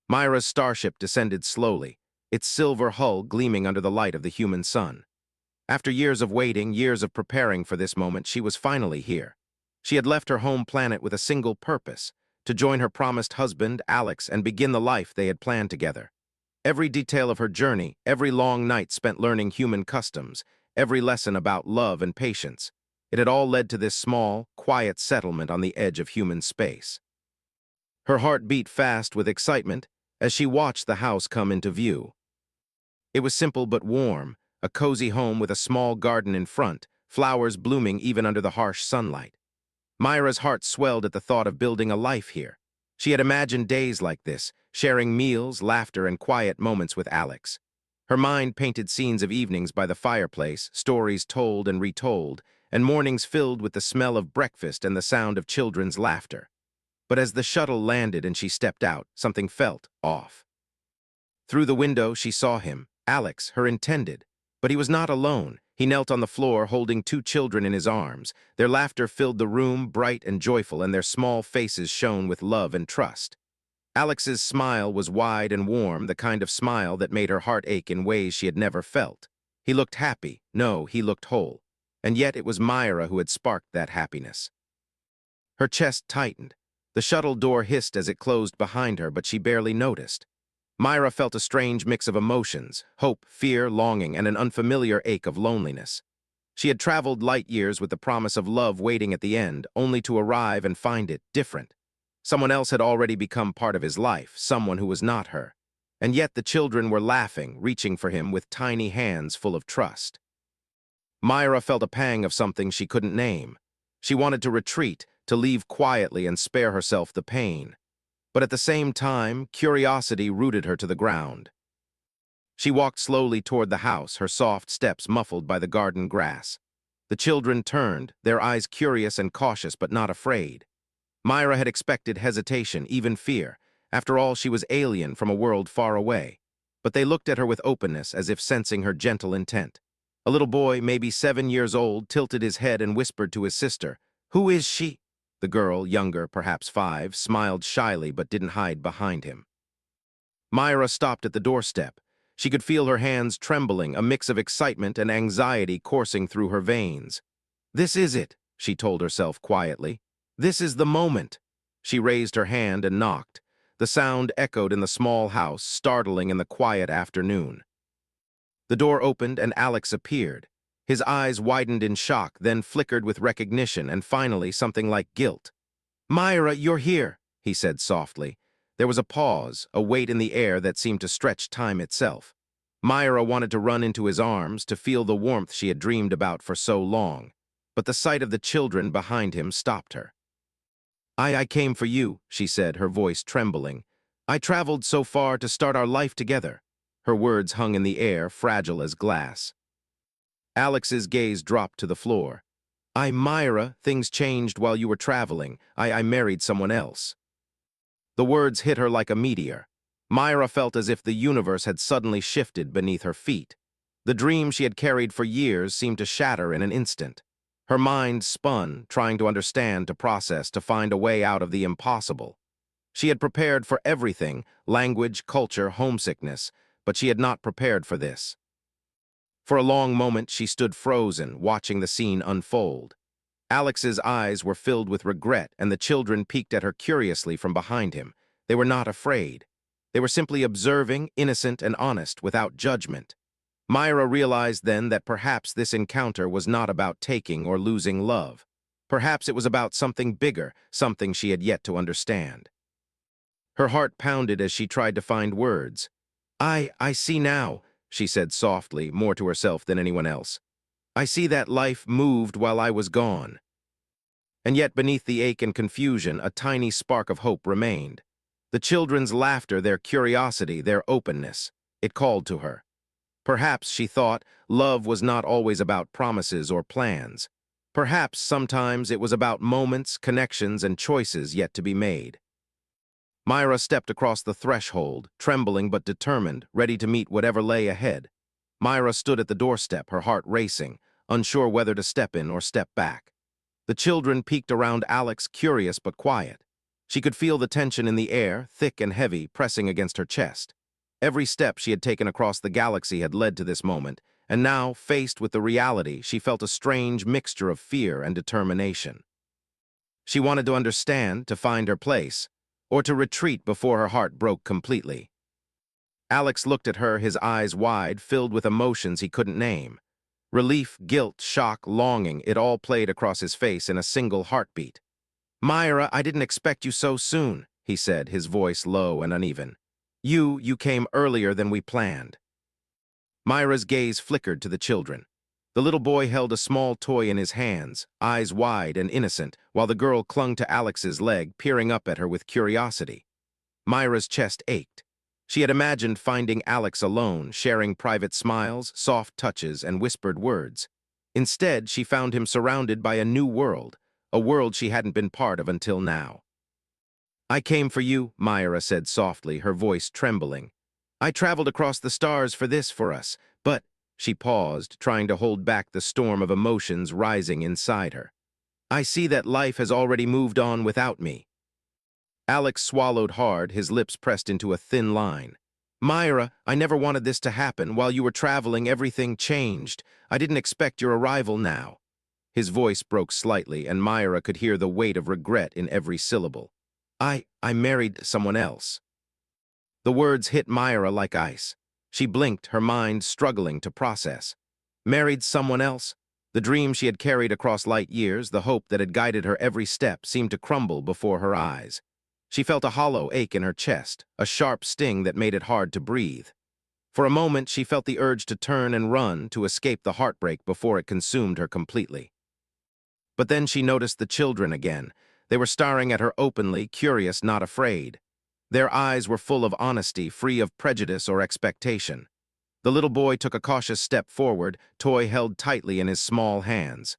Myra's starship descended slowly, its silver hull gleaming under the light of the human sun. After years of waiting, years of preparing for this moment, she was finally here. She had left her home planet with a single purpose: to join her promised husband, Alex, and begin the life they had planned together. Every detail of her journey, every long night spent learning human customs, every lesson about love and patience, it had all led to this small, quiet settlement on the edge of human space. Her heart beat fast with excitement as she watched the house come into view. It was simple but warm, a cozy home with a small garden in front, flowers blooming even under the harsh sunlight. Myra's heart swelled at the thought of building a life here. She had imagined days like this, sharing meals, laughter, and quiet moments with Alex. Her mind painted scenes of evenings by the fireplace, stories told and retold, and mornings filled with the smell of breakfast and the sound of children's laughter. But as the shuttle landed and she stepped out, something felt off. Through the window, she saw him, Alex, her intended. But he was not alone. He knelt on the floor, holding two children in his arms. Their laughter filled the room, bright and joyful, and their small faces shone with love and trust. Alex's smile was wide and warm, the kind of smile that made her heart ache in ways she had never felt. He looked happy. No, he looked whole. And yet it was Myra who had sparked that happiness. Her chest tightened. The shuttle door hissed as it closed behind her, but she barely noticed. Myra felt a strange mix of emotions: hope, fear, longing, and an unfamiliar ache of loneliness. She had traveled light years with the promise of love waiting at the end, only to arrive and find it different. Someone else had already become part of his life, someone who was not her. And yet the children were laughing, reaching for him with tiny hands full of trust. Myra felt a pang of something she couldn't name. She wanted to retreat, to leave quietly and spare herself the pain. But at the same time, curiosity rooted her to the ground. She walked slowly toward the house, her soft steps muffled by the garden grass. The children turned, their eyes curious and cautious but not afraid. Myra had expected hesitation, even fear. After all, she was alien from a world far away. But they looked at her with openness, as if sensing her gentle intent. A little boy, maybe 7 years old, tilted his head and whispered to his sister, "Who is she?" The girl, younger, perhaps 5, smiled shyly but didn't hide behind him. Myra stopped at the doorstep. She could feel her hands trembling, a mix of excitement and anxiety coursing through her veins. "This is it," she told herself quietly. "This is the moment." She raised her hand and knocked. The sound echoed in the small house, startling in the quiet afternoon. The door opened and Alex appeared. His eyes widened in shock, then flickered with recognition, and finally something like guilt. "Myra, you're here," he said softly. There was a pause, a weight in the air that seemed to stretch time itself. Myra wanted to run into his arms, to feel the warmth she had dreamed about for so long. But the sight of the children behind him stopped her. I came for you," she said, her voice trembling. "I traveled so far to start our life together." Her words hung in the air, fragile as glass. Alex's gaze dropped to the floor. Myra, things changed while you were traveling. I married someone else." The words hit her like a meteor. Myra felt as if the universe had suddenly shifted beneath her feet. The dream she had carried for years seemed to shatter in an instant. Her mind spun, trying to understand, to process, to find a way out of the impossible. She had prepared for everything: language, culture, homesickness, but she had not prepared for this. For a long moment, she stood frozen, watching the scene unfold. Alex's eyes were filled with regret, and the children peeked at her curiously from behind him. They were not afraid. They were simply observing, innocent and honest, without judgment. Myra realized then that perhaps this encounter was not about taking or losing love. Perhaps it was about something bigger, something she had yet to understand. Her heart pounded as she tried to find words. I see now," she said softly, more to herself than anyone else. "I see that life moved while I was gone." And yet beneath the ache and confusion, a tiny spark of hope remained. The children's laughter, their curiosity, their openness. It called to her. Perhaps, she thought, love was not always about promises or plans. Perhaps sometimes it was about moments, connections, and choices yet to be made. Myra stepped across the threshold, trembling but determined, ready to meet whatever lay ahead. Myra stood at the doorstep, her heart racing, unsure whether to step in or step back. The children peeked around Alex, curious but quiet. She could feel the tension in the air, thick and heavy, pressing against her chest. Every step she had taken across the galaxy had led to this moment, and now, faced with the reality, she felt a strange mixture of fear and determination. She wanted to understand, to find her place, or to retreat before her heart broke completely. Alex looked at her, his eyes wide, filled with emotions he couldn't name. Relief, guilt, shock, longing, it all played across his face in a single heartbeat. "Myra, I didn't expect you so soon," he said, his voice low and uneven. You came earlier than we planned." Myra's gaze flickered to the children. The little boy held a small toy in his hands, eyes wide and innocent, while the girl clung to Alex's leg, peering up at her with curiosity. Myra's chest ached. She had imagined finding Alex alone, sharing private smiles, soft touches, and whispered words. Instead, she found him surrounded by a new world, a world she hadn't been part of until now. "I came for you," Myra said softly, her voice trembling. "I traveled across the stars for us, but—" She paused, trying to hold back the storm of emotions rising inside her. "I see that life has already moved on without me." Alex swallowed hard, his lips pressed into a thin line. "Myra, I never wanted this to happen. While you were traveling, everything changed. I didn't expect your arrival now." His voice broke slightly, and Myra could hear the weight of regret in every syllable. I married someone else." The words hit Myra like ice. She blinked, her mind struggling to process. Married someone else? The dream she had carried across light years, the hope that had guided her every step, seemed to crumble before her eyes. She felt a hollow ache in her chest, a sharp sting that made it hard to breathe. For a moment, she felt the urge to turn and run, to escape the heartbreak before it consumed her completely. But then she noticed the children again. They were staring at her openly, curious, not afraid. Their eyes were full of honesty, free of prejudice or expectation. The little boy took a cautious step forward, toy held tightly in his small hands.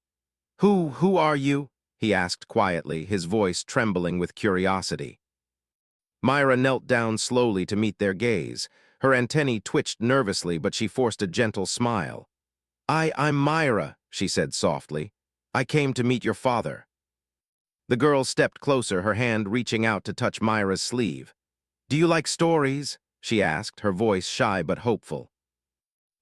Who are you?" he asked quietly, his voice trembling with curiosity. Myra knelt down slowly to meet their gaze. Her antennae twitched nervously, but she forced a gentle smile. I'm Myra," she said softly. "I came to meet your father." The girl stepped closer, her hand reaching out to touch Myra's sleeve. "Do you like stories?" she asked, her voice shy but hopeful.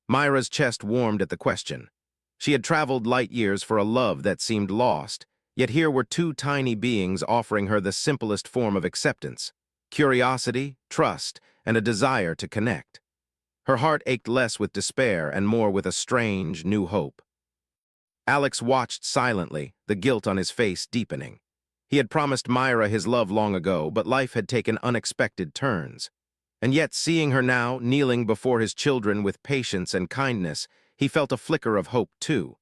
Myra's chest warmed at the question. She had traveled light years for a love that seemed lost, yet here were two tiny beings offering her the simplest form of acceptance: curiosity, trust, and a desire to connect. Her heart ached less with despair and more with a strange, new hope. Alex watched silently, the guilt on his face deepening. He had promised Myra his love long ago, but life had taken unexpected turns. And yet, seeing her now, kneeling before his children with patience and kindness, he felt a flicker of hope too.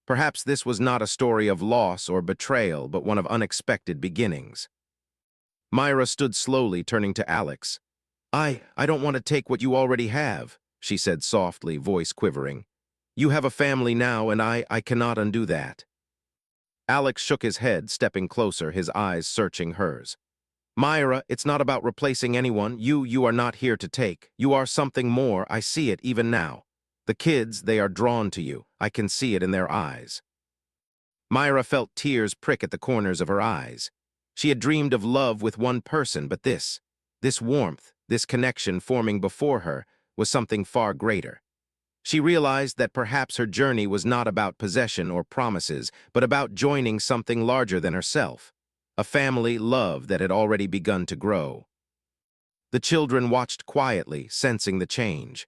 Perhaps this was not a story of loss or betrayal, but one of unexpected beginnings. Myra stood slowly, turning to Alex. I don't want to take what you already have," she said softly, voice quivering. "You have a family now, and I cannot undo that." Alex shook his head, stepping closer, his eyes searching hers. "Myra, it's not about replacing anyone. You are not here to take. You are something more. I see it even now. The kids, they are drawn to you. I can see it in their eyes." Myra felt tears prick at the corners of her eyes. She had dreamed of love with one person, but this warmth, this connection forming before her, was something far greater. She realized that perhaps her journey was not about possession or promises, but about joining something larger than herself, a family love that had already begun to grow. The children watched quietly, sensing the change.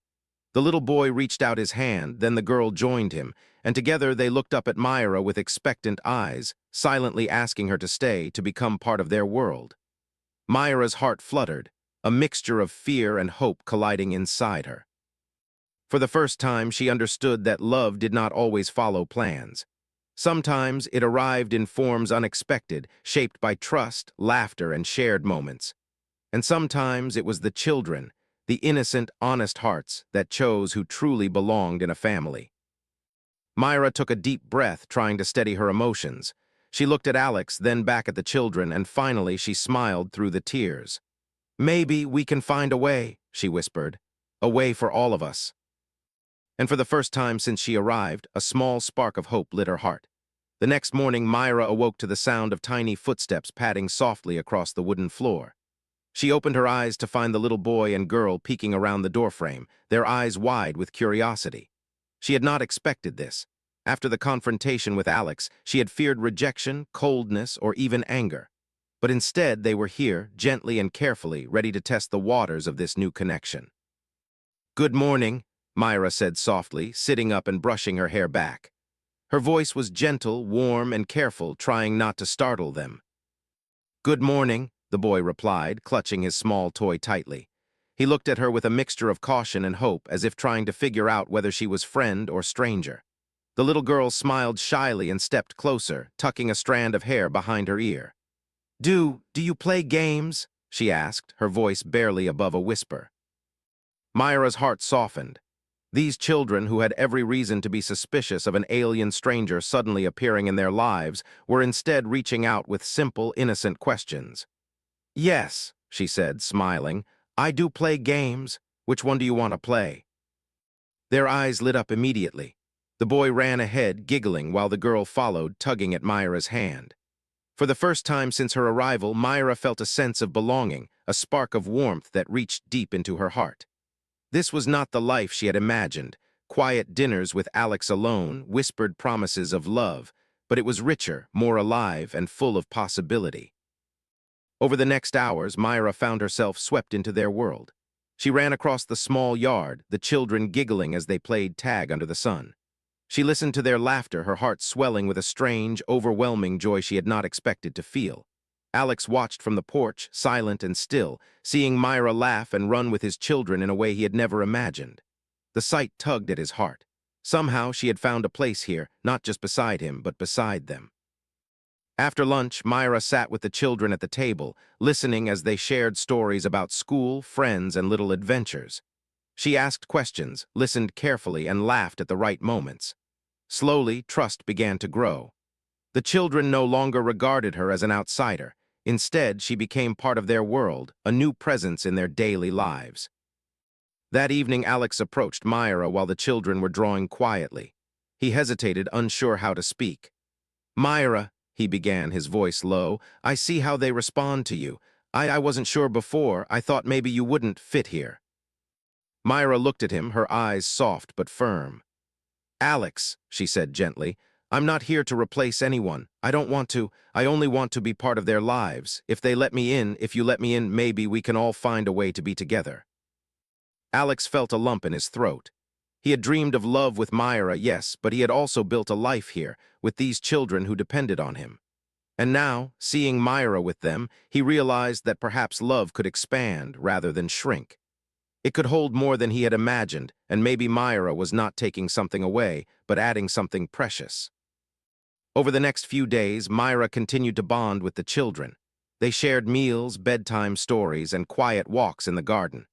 The little boy reached out his hand, then the girl joined him, and together they looked up at Myra with expectant eyes, silently asking her to stay, to become part of their world. Myra's heart fluttered, a mixture of fear and hope colliding inside her. For the first time, she understood that love did not always follow plans. Sometimes it arrived in forms unexpected, shaped by trust, laughter, and shared moments. And sometimes it was the children, the innocent, honest hearts, that chose who truly belonged in a family. Myra took a deep breath, trying to steady her emotions. She looked at Alex, then back at the children, and finally she smiled through the tears. "Maybe we can find a way," she whispered. "A way for all of us." And for the first time since she arrived, a small spark of hope lit her heart. The next morning, Myra awoke to the sound of tiny footsteps padding softly across the wooden floor. She opened her eyes to find the little boy and girl peeking around the doorframe, their eyes wide with curiosity. She had not expected this. After the confrontation with Alex, she had feared rejection, coldness, or even anger. But instead, they were here, gently and carefully, ready to test the waters of this new connection. "Good morning," Myra said softly, sitting up and brushing her hair back. Her voice was gentle, warm, and careful, trying not to startle them. "Good morning," the boy replied, clutching his small toy tightly. He looked at her with a mixture of caution and hope, as if trying to figure out whether she was friend or stranger. The little girl smiled shyly and stepped closer, tucking a strand of hair behind her ear. Do you play games?" she asked, her voice barely above a whisper. Myra's heart softened. These children, who had every reason to be suspicious of an alien stranger suddenly appearing in their lives, were instead reaching out with simple, innocent questions. "Yes," she said, smiling. "I do play games. Which one do you want to play?" Their eyes lit up immediately. The boy ran ahead, giggling, while the girl followed, tugging at Myra's hand. For the first time since her arrival, Myra felt a sense of belonging, a spark of warmth that reached deep into her heart. This was not the life she had imagined, quiet dinners with Alex alone, whispered promises of love, but it was richer, more alive, and full of possibility. Over the next hours, Myra found herself swept into their world. She ran across the small yard, the children giggling as they played tag under the sun. She listened to their laughter, her heart swelling with a strange, overwhelming joy she had not expected to feel. Alex watched from the porch, silent and still, seeing Myra laugh and run with his children in a way he had never imagined. The sight tugged at his heart. Somehow she had found a place here, not just beside him, but beside them. After lunch, Myra sat with the children at the table, listening as they shared stories about school, friends, and little adventures. She asked questions, listened carefully, and laughed at the right moments. Slowly, trust began to grow. The children no longer regarded her as an outsider. Instead, she became part of their world, a new presence in their daily lives. That evening, Alex approached Myra while the children were drawing quietly. He hesitated, unsure how to speak. "Myra," he began, his voice low, "I see how they respond to you. I wasn't sure before. I thought maybe you wouldn't fit here." Myra looked at him, her eyes soft but firm. "Alex," she said gently, "I'm not here to replace anyone. I don't want to. I only want to be part of their lives. If you let me in, maybe we can all find a way to be together." Alex felt a lump in his throat. He had dreamed of love with Myra, yes, but he had also built a life here, with these children who depended on him. And now, seeing Myra with them, he realized that perhaps love could expand rather than shrink. It could hold more than he had imagined, and maybe Myra was not taking something away, but adding something precious. Over the next few days, Myra continued to bond with the children. They shared meals, bedtime stories, and quiet walks in the garden.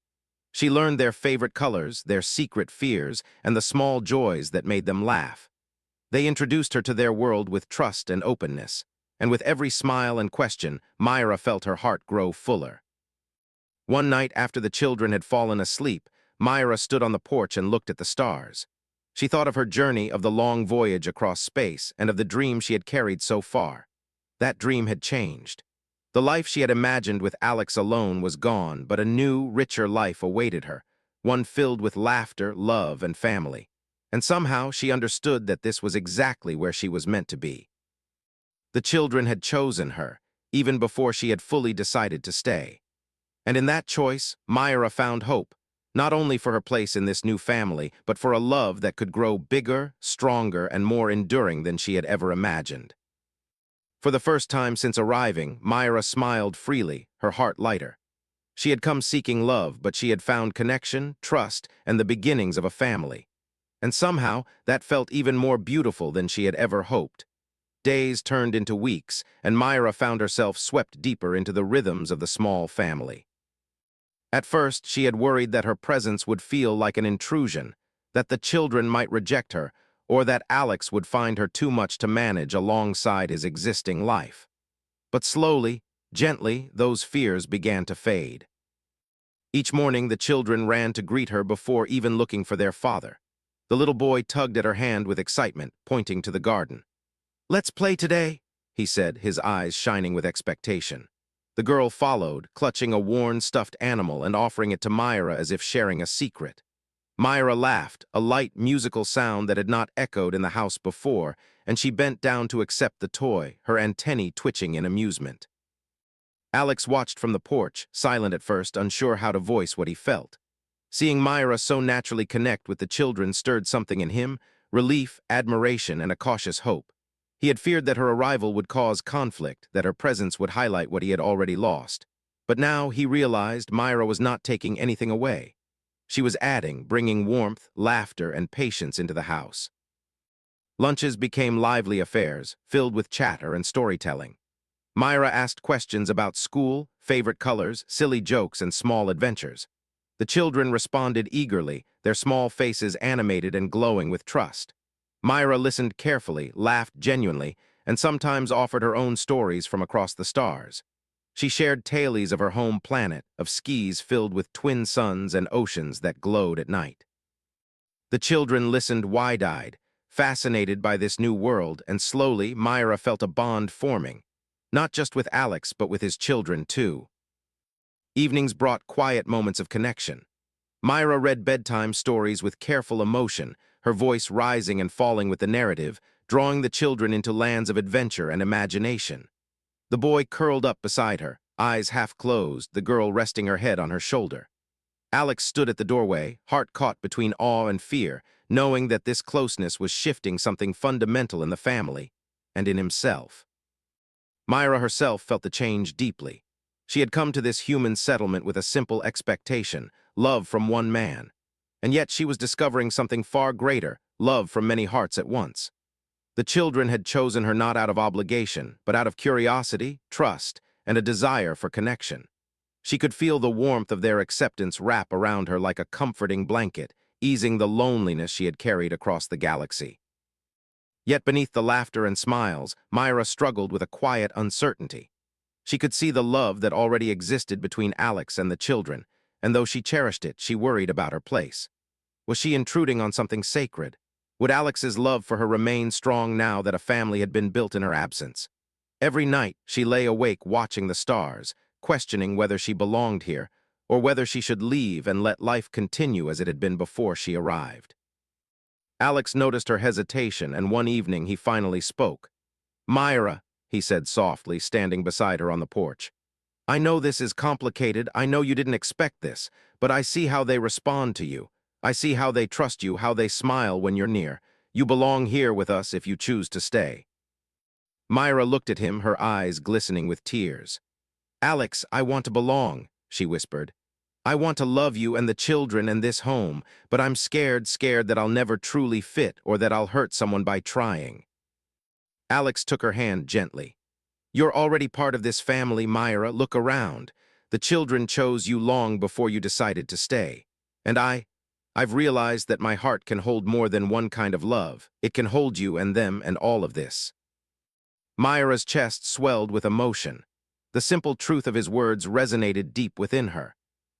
She learned their favorite colors, their secret fears, and the small joys that made them laugh. They introduced her to their world with trust and openness, and with every smile and question, Myra felt her heart grow fuller. One night after the children had fallen asleep, Myra stood on the porch and looked at the stars. She thought of her journey, of the long voyage across space, and of the dream she had carried so far. That dream had changed. The life she had imagined with Alex alone was gone, but a new, richer life awaited her, one filled with laughter, love, and family. And somehow she understood that this was exactly where she was meant to be. The children had chosen her, even before she had fully decided to stay. And in that choice, Myra found hope, not only for her place in this new family, but for a love that could grow bigger, stronger, and more enduring than she had ever imagined. For the first time since arriving, Myra smiled freely, her heart lighter. She had come seeking love, but she had found connection, trust, and the beginnings of a family. And somehow, that felt even more beautiful than she had ever hoped. Days turned into weeks, and Myra found herself swept deeper into the rhythms of the small family. At first, she had worried that her presence would feel like an intrusion, that the children might reject her, or that Alex would find her too much to manage alongside his existing life. But slowly, gently, those fears began to fade. Each morning, the children ran to greet her before even looking for their father. The little boy tugged at her hand with excitement, pointing to the garden. "Let's play today," he said, his eyes shining with expectation. The girl followed, clutching a worn stuffed animal and offering it to Myra as if sharing a secret. Myra laughed, a light musical sound that had not echoed in the house before, and she bent down to accept the toy, her antennae twitching in amusement. Alex watched from the porch, silent at first, unsure how to voice what he felt. Seeing Myra so naturally connect with the children stirred something in him, relief, admiration, and a cautious hope. He had feared that her arrival would cause conflict, that her presence would highlight what he had already lost. But now he realized Myra was not taking anything away. She was adding, bringing warmth, laughter, and patience into the house. Lunches became lively affairs, filled with chatter and storytelling. Myra asked questions about school, favorite colors, silly jokes, and small adventures. The children responded eagerly, their small faces animated and glowing with trust. Myra listened carefully, laughed genuinely, and sometimes offered her own stories from across the stars. She shared tales of her home planet, of skis filled with twin suns and oceans that glowed at night. The children listened wide-eyed, fascinated by this new world, and slowly Myra felt a bond forming, not just with Alex, but with his children too. Evenings brought quiet moments of connection. Myra read bedtime stories with careful emotion, her voice rising and falling with the narrative, drawing the children into lands of adventure and imagination. The boy curled up beside her, eyes half closed, the girl resting her head on her shoulder. Alex stood at the doorway, heart caught between awe and fear, knowing that this closeness was shifting something fundamental in the family and in himself. Myra herself felt the change deeply. She had come to this human settlement with a simple expectation, love from one man. And yet she was discovering something far greater, love from many hearts at once. The children had chosen her not out of obligation, but out of curiosity, trust, and a desire for connection. She could feel the warmth of their acceptance wrap around her like a comforting blanket, easing the loneliness she had carried across the galaxy. Yet beneath the laughter and smiles, Myra struggled with a quiet uncertainty. She could see the love that already existed between Alex and the children, and though she cherished it, she worried about her place. Was she intruding on something sacred? Would Alex's love for her remain strong now that a family had been built in her absence? Every night, she lay awake watching the stars, questioning whether she belonged here, or whether she should leave and let life continue as it had been before she arrived. Alex noticed her hesitation, and one evening he finally spoke. "Myra," he said softly, standing beside her on the porch. "I know this is complicated, I know you didn't expect this, but I see how they respond to you. I see how they trust you, how they smile when you're near. You belong here with us if you choose to stay." Myra looked at him, her eyes glistening with tears. "Alex, I want to belong," she whispered. "I want to love you and the children and this home, but I'm scared that I'll never truly fit or that I'll hurt someone by trying." Alex took her hand gently. "You're already part of this family, Myra. Look around. The children chose you long before you decided to stay. And I've realized that my heart can hold more than one kind of love. It can hold you and them and all of this." Myra's chest swelled with emotion. The simple truth of his words resonated deep within her.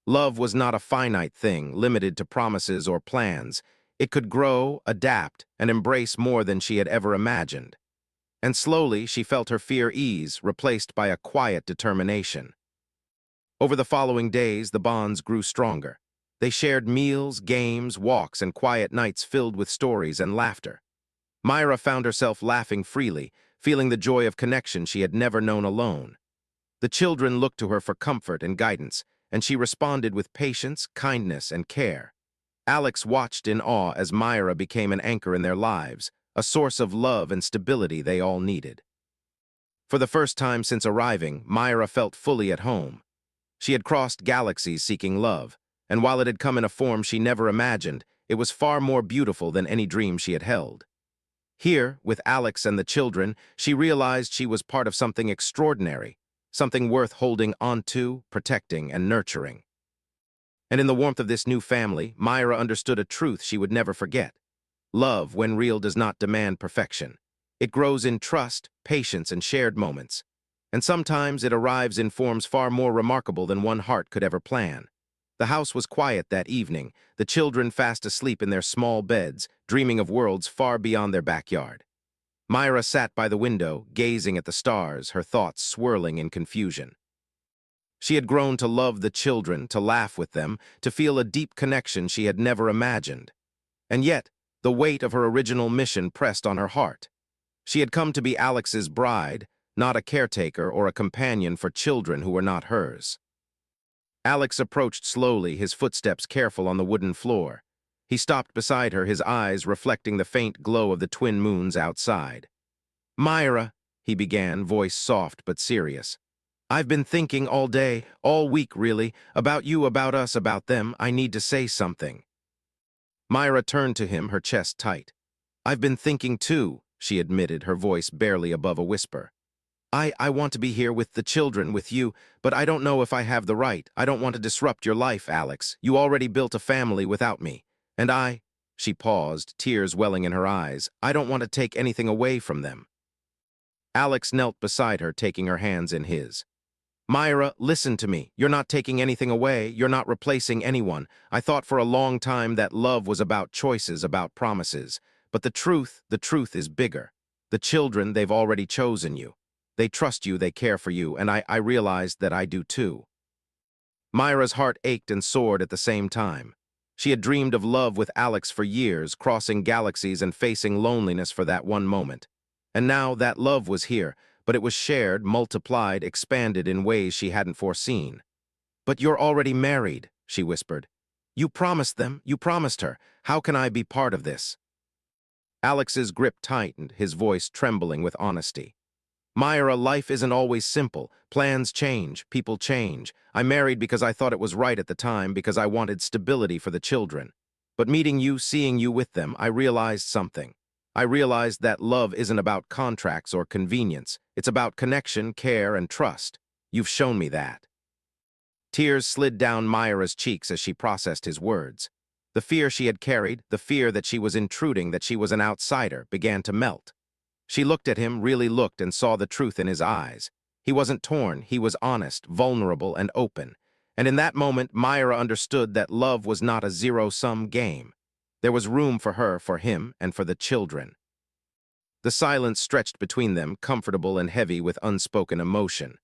Love was not a finite thing, limited to promises or plans. It could grow, adapt, and embrace more than she had ever imagined. And slowly she felt her fear ease, replaced by a quiet determination. Over the following days, the bonds grew stronger. They shared meals, games, walks, and quiet nights filled with stories and laughter. Myra found herself laughing freely, feeling the joy of connection she had never known alone. The children looked to her for comfort and guidance, and she responded with patience, kindness, and care. Alex watched in awe as Myra became an anchor in their lives, a source of love and stability they all needed. For the first time since arriving, Myra felt fully at home. She had crossed galaxies seeking love, and while it had come in a form she never imagined, it was far more beautiful than any dream she had held. Here, with Alex and the children, she realized she was part of something extraordinary, something worth holding onto, protecting, and nurturing. And in the warmth of this new family, Myra understood a truth she would never forget. Love, when real, does not demand perfection. It grows in trust, patience, and shared moments. And sometimes it arrives in forms far more remarkable than one heart could ever plan. The house was quiet that evening, the children fast asleep in their small beds, dreaming of worlds far beyond their backyard. Myra sat by the window, gazing at the stars, her thoughts swirling in confusion. She had grown to love the children, to laugh with them, to feel a deep connection she had never imagined. And yet, the weight of her original mission pressed on her heart. She had come to be Alex's bride, not a caretaker or a companion for children who were not hers. Alex approached slowly, his footsteps careful on the wooden floor. He stopped beside her, his eyes reflecting the faint glow of the twin moons outside. "Myra," he began, voice soft but serious. "I've been thinking all day, all week really, about you, about us, about them. I need to say something." Myra turned to him, her chest tight. "I've been thinking too," she admitted, her voice barely above a whisper. I want to be here with the children, with you, but I don't know if I have the right. I don't want to disrupt your life, Alex. You already built a family without me. And she paused, tears welling in her eyes, I don't want to take anything away from them." Alex knelt beside her, taking her hands in his. "Myra, listen to me. You're not taking anything away. You're not replacing anyone. I thought for a long time that love was about choices, about promises. But the truth is bigger. The children, they've already chosen you. They trust you, they care for you, and I realized that I do too." Myra's heart ached and soared at the same time. She had dreamed of love with Alex for years, crossing galaxies and facing loneliness for that one moment. And now that love was here, but it was shared, multiplied, expanded in ways she hadn't foreseen. "But you're already married," she whispered. "You promised them, you promised her. How can I be part of this?" Alex's grip tightened, his voice trembling with honesty. "Myra, life isn't always simple. Plans change, people change. I married because I thought it was right at the time, because I wanted stability for the children. But meeting you, seeing you with them, I realized something. I realized that love isn't about contracts or convenience. It's about connection, care, and trust. You've shown me that." Tears slid down Myra's cheeks as she processed his words. The fear she had carried, the fear that she was intruding, that she was an outsider, began to melt. She looked at him, really looked, and saw the truth in his eyes. He wasn't torn, he was honest, vulnerable, and open. And in that moment, Myra understood that love was not a zero-sum game. There was room for her, for him, and for the children. The silence stretched between them, comfortable and heavy with unspoken emotion.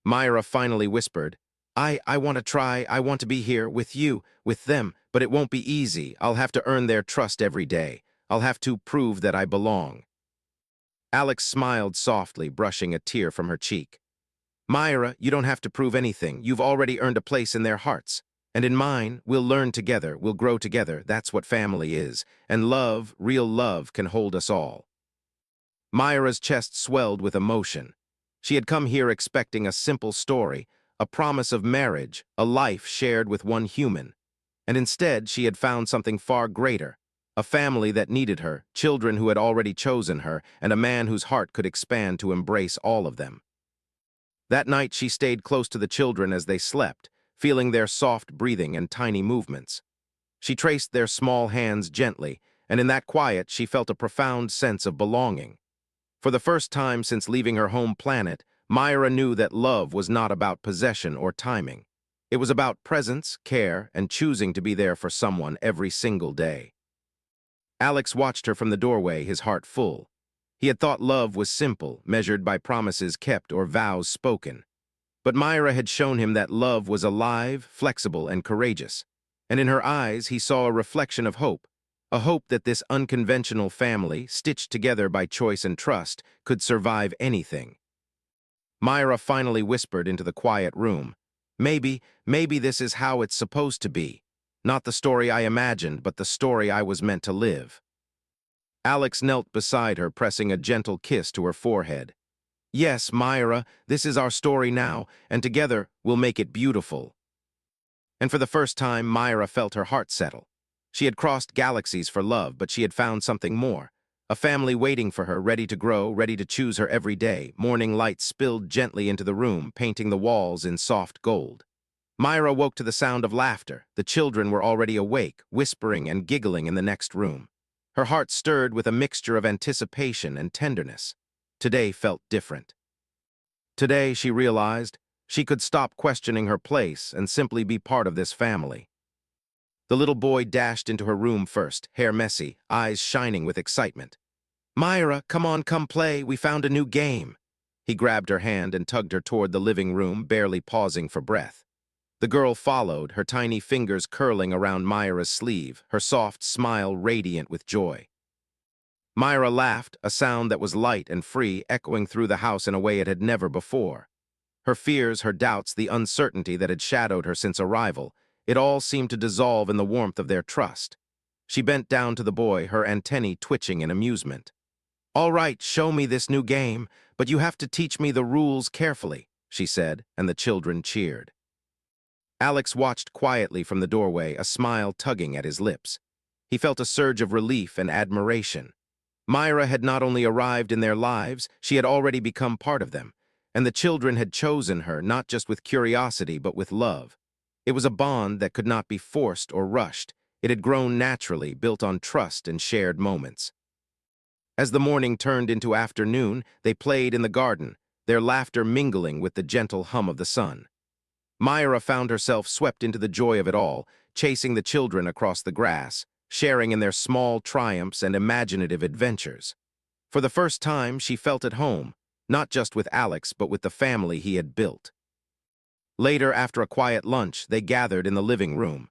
Myra finally whispered, I want to try, I want to be here, with you, with them, but it won't be easy. I'll have to earn their trust every day. I'll have to prove that I belong." Alex smiled softly, brushing a tear from her cheek. "Myra, you don't have to prove anything. You've already earned a place in their hearts. And in mine, we'll learn together, we'll grow together. That's what family is. And love, real love, can hold us all." Myra's chest swelled with emotion. She had come here expecting a simple story, a promise of marriage, a life shared with one human. And instead, she had found something far greater. A family that needed her, children who had already chosen her, and a man whose heart could expand to embrace all of them. That night she stayed close to the children as they slept, feeling their soft breathing and tiny movements. She traced their small hands gently, and in that quiet she felt a profound sense of belonging. For the first time since leaving her home planet, Myra knew that love was not about possession or timing. It was about presence, care, and choosing to be there for someone every single day. Alex watched her from the doorway, his heart full. He had thought love was simple, measured by promises kept or vows spoken. But Myra had shown him that love was alive, flexible, and courageous. And in her eyes, he saw a reflection of hope, a hope that this unconventional family, stitched together by choice and trust, could survive anything. Myra finally whispered into the quiet room, maybe this is how it's supposed to be. Not the story I imagined, but the story I was meant to live." Alex knelt beside her, pressing a gentle kiss to her forehead. "Yes, Myra, this is our story now, and together we'll make it beautiful." And for the first time, Myra felt her heart settle. She had crossed galaxies for love, but she had found something more. A family waiting for her, ready to grow, ready to choose her every day. Morning light spilled gently into the room, painting the walls in soft gold. Myra woke to the sound of laughter. The children were already awake, whispering and giggling in the next room. Her heart stirred with a mixture of anticipation and tenderness. Today felt different. Today, she realized, she could stop questioning her place and simply be part of this family. The little boy dashed into her room first, hair messy, eyes shining with excitement. Myra, come on, come play. We found a new game. He grabbed her hand and tugged her toward the living room, barely pausing for breath. The girl followed, her tiny fingers curling around Myra's sleeve, her soft smile radiant with joy. Myra laughed, a sound that was light and free, echoing through the house in a way it had never before. Her fears, her doubts, the uncertainty that had shadowed her since arrival, it all seemed to dissolve in the warmth of their trust. She bent down to the boy, her antennae twitching in amusement. "All right, show me this new game, but you have to teach me the rules carefully," she said, and the children cheered. Alex watched quietly from the doorway, a smile tugging at his lips. He felt a surge of relief and admiration. Myra had not only arrived in their lives, she had already become part of them, and the children had chosen her not just with curiosity but with love. It was a bond that could not be forced or rushed. It had grown naturally, built on trust and shared moments. As the morning turned into afternoon, they played in the garden, their laughter mingling with the gentle hum of the sun. Myra found herself swept into the joy of it all, chasing the children across the grass, sharing in their small triumphs and imaginative adventures. For the first time, she felt at home, not just with Alex, but with the family he had built. Later, after a quiet lunch, they gathered in the living room.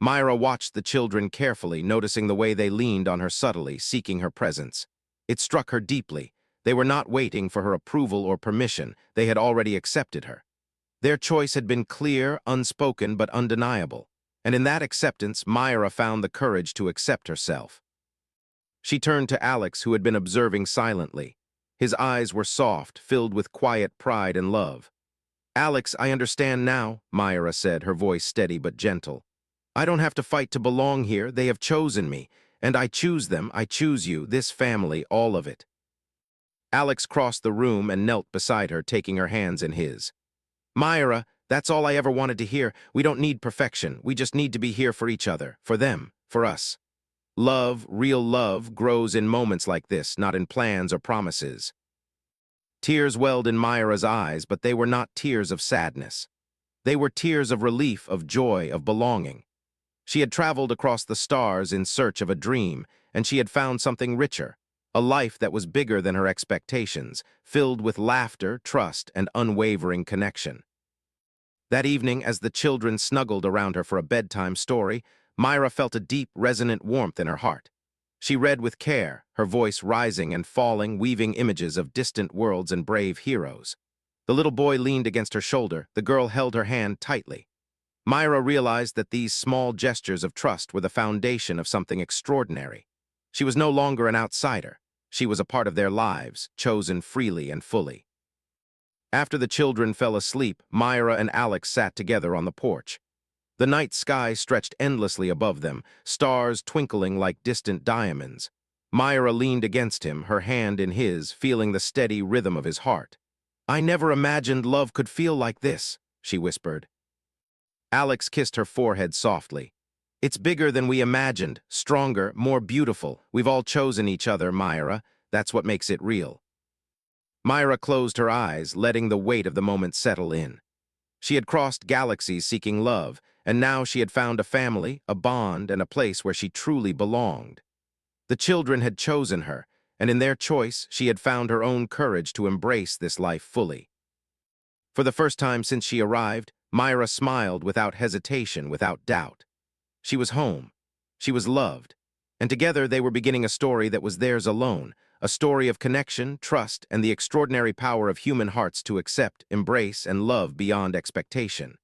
Myra watched the children carefully, noticing the way they leaned on her subtly, seeking her presence. It struck her deeply. They were not waiting for her approval or permission. They had already accepted her. Their choice had been clear, unspoken, but undeniable. And in that acceptance, Myra found the courage to accept herself. She turned to Alex, who had been observing silently. His eyes were soft, filled with quiet pride and love. "Alex, I understand now," Myra said, her voice steady but gentle. "I don't have to fight to belong here. They have chosen me. And I choose them, I choose you, this family, all of it." Alex crossed the room and knelt beside her, taking her hands in his. "Myra, that's all I ever wanted to hear. We don't need perfection. We just need to be here for each other, for them, for us. Love, real love, grows in moments like this, not in plans or promises." Tears welled in Myra's eyes, but they were not tears of sadness. They were tears of relief, of joy, of belonging. She had traveled across the stars in search of a dream, and she had found something richer, a life that was bigger than her expectations, filled with laughter, trust, and unwavering connection. That evening, as the children snuggled around her for a bedtime story, Myra felt a deep, resonant warmth in her heart. She read with care, her voice rising and falling, weaving images of distant worlds and brave heroes. The little boy leaned against her shoulder, the girl held her hand tightly. Myra realized that these small gestures of trust were the foundation of something extraordinary. She was no longer an outsider. She was a part of their lives, chosen freely and fully. After the children fell asleep, Myra and Alex sat together on the porch. The night sky stretched endlessly above them, stars twinkling like distant diamonds. Myra leaned against him, her hand in his, feeling the steady rhythm of his heart. "I never imagined love could feel like this," she whispered. Alex kissed her forehead softly. "It's bigger than we imagined, stronger, more beautiful. We've all chosen each other, Myra. That's what makes it real." Myra closed her eyes, letting the weight of the moment settle in. She had crossed galaxies seeking love, and now she had found a family, a bond, and a place where she truly belonged. The children had chosen her, and in their choice, she had found her own courage to embrace this life fully. For the first time since she arrived, Myra smiled without hesitation, without doubt. She was home. She was loved. And together they were beginning a story that was theirs alone, a story of connection, trust, and the extraordinary power of human hearts to accept, embrace, and love beyond expectation.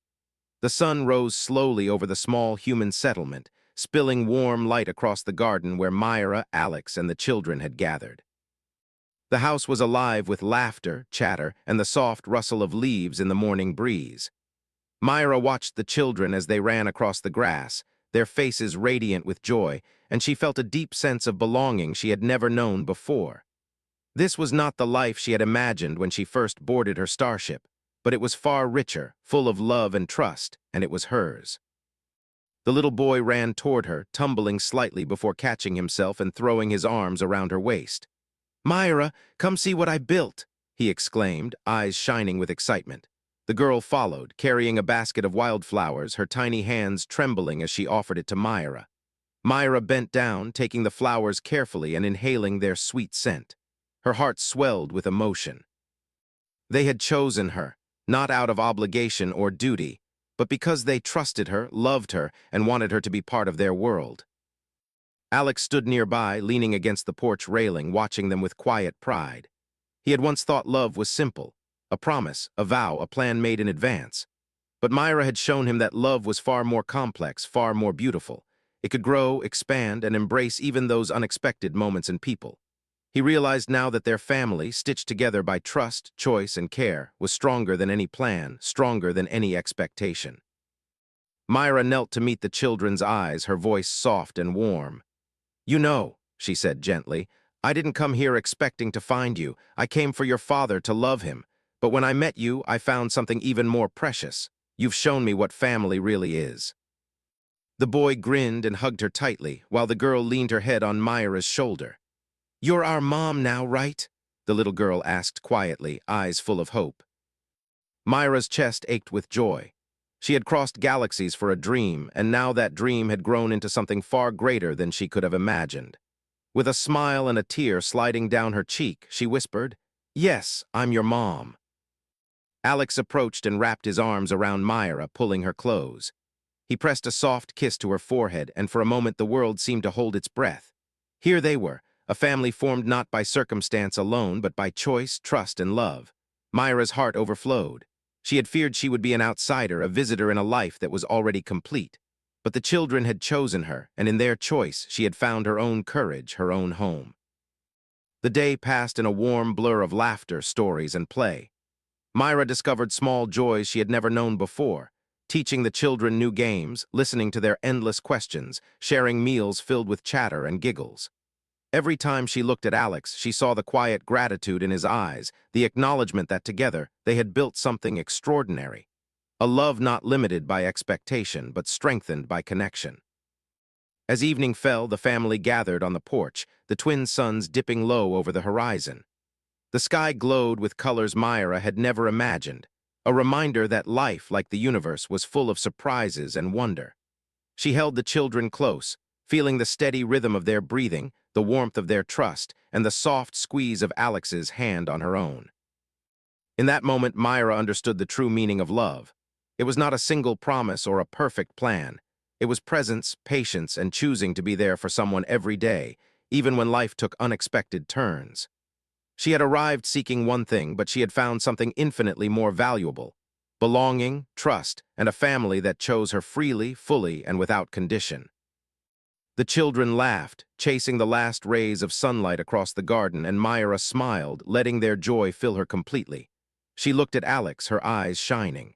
The sun rose slowly over the small human settlement, spilling warm light across the garden where Myra, Alex, and the children had gathered. The house was alive with laughter, chatter, and the soft rustle of leaves in the morning breeze. Myra watched the children as they ran across the grass, their faces radiant with joy, and she felt a deep sense of belonging she had never known before. This was not the life she had imagined when she first boarded her starship, but it was far richer, full of love and trust, and it was hers. The little boy ran toward her, tumbling slightly before catching himself and throwing his arms around her waist. "Myra, come see what I built," he exclaimed, eyes shining with excitement. The girl followed, carrying a basket of wildflowers, her tiny hands trembling as she offered it to Myra. Myra bent down, taking the flowers carefully and inhaling their sweet scent. Her heart swelled with emotion. They had chosen her, not out of obligation or duty, but because they trusted her, loved her, and wanted her to be part of their world. Alex stood nearby, leaning against the porch railing, watching them with quiet pride. He had once thought love was simple, a promise, a vow, a plan made in advance. But Myra had shown him that love was far more complex, far more beautiful. It could grow, expand, and embrace even those unexpected moments in people. He realized now that their family, stitched together by trust, choice, and care, was stronger than any plan, stronger than any expectation. Myra knelt to meet the children's eyes, her voice soft and warm. "You know," she said gently, "I didn't come here expecting to find you. I came for your father, to love him. But when I met you, I found something even more precious. You've shown me what family really is." The boy grinned and hugged her tightly, while the girl leaned her head on Myra's shoulder. "You're our mom now, right?" the little girl asked quietly, eyes full of hope. Myra's chest ached with joy. She had crossed galaxies for a dream, and now that dream had grown into something far greater than she could have imagined. With a smile and a tear sliding down her cheek, she whispered, "Yes, I'm your mom." Alex approached and wrapped his arms around Myra, pulling her close. He pressed a soft kiss to her forehead, and for a moment the world seemed to hold its breath. Here they were, a family formed not by circumstance alone, but by choice, trust, and love. Myra's heart overflowed. She had feared she would be an outsider, a visitor in a life that was already complete. But the children had chosen her, and in their choice she had found her own courage, her own home. The day passed in a warm blur of laughter, stories, and play. Myra discovered small joys she had never known before, teaching the children new games, listening to their endless questions, sharing meals filled with chatter and giggles. Every time she looked at Alex, she saw the quiet gratitude in his eyes, the acknowledgement that together they had built something extraordinary. A love not limited by expectation, but strengthened by connection. As evening fell, the family gathered on the porch, the twin suns dipping low over the horizon. The sky glowed with colors Myra had never imagined, a reminder that life, like the universe, was full of surprises and wonder. She held the children close, feeling the steady rhythm of their breathing, the warmth of their trust, and the soft squeeze of Alex's hand on her own. In that moment, Myra understood the true meaning of love. It was not a single promise or a perfect plan. It was presence, patience, and choosing to be there for someone every day, even when life took unexpected turns. She had arrived seeking one thing, but she had found something infinitely more valuable: belonging, trust, and a family that chose her freely, fully, and without condition. The children laughed, chasing the last rays of sunlight across the garden, and Myra smiled, letting their joy fill her completely. She looked at Alex, her eyes shining.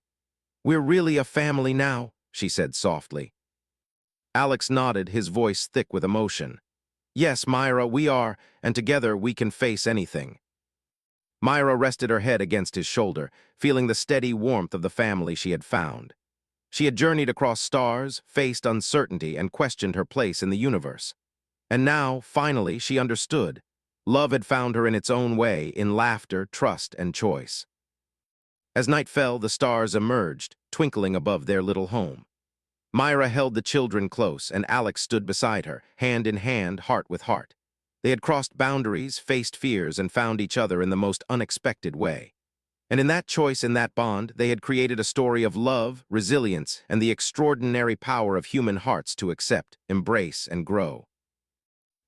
"We're really a family now," she said softly. Alex nodded, his voice thick with emotion. "Yes, Myra, we are, and together we can face anything." Myra rested her head against his shoulder, feeling the steady warmth of the family she had found. She had journeyed across stars, faced uncertainty, and questioned her place in the universe. And now, finally, she understood. Love had found her in its own way, in laughter, trust, and choice. As night fell, the stars emerged, twinkling above their little home. Myra held the children close, and Alex stood beside her, hand in hand, heart with heart. They had crossed boundaries, faced fears, and found each other in the most unexpected way. And in that choice, in that bond, they had created a story of love, resilience, and the extraordinary power of human hearts to accept, embrace, and grow.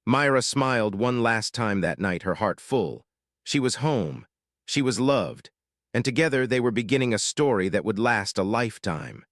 Myra smiled one last time that night, her heart full. She was home. She was loved. And together they were beginning a story that would last a lifetime.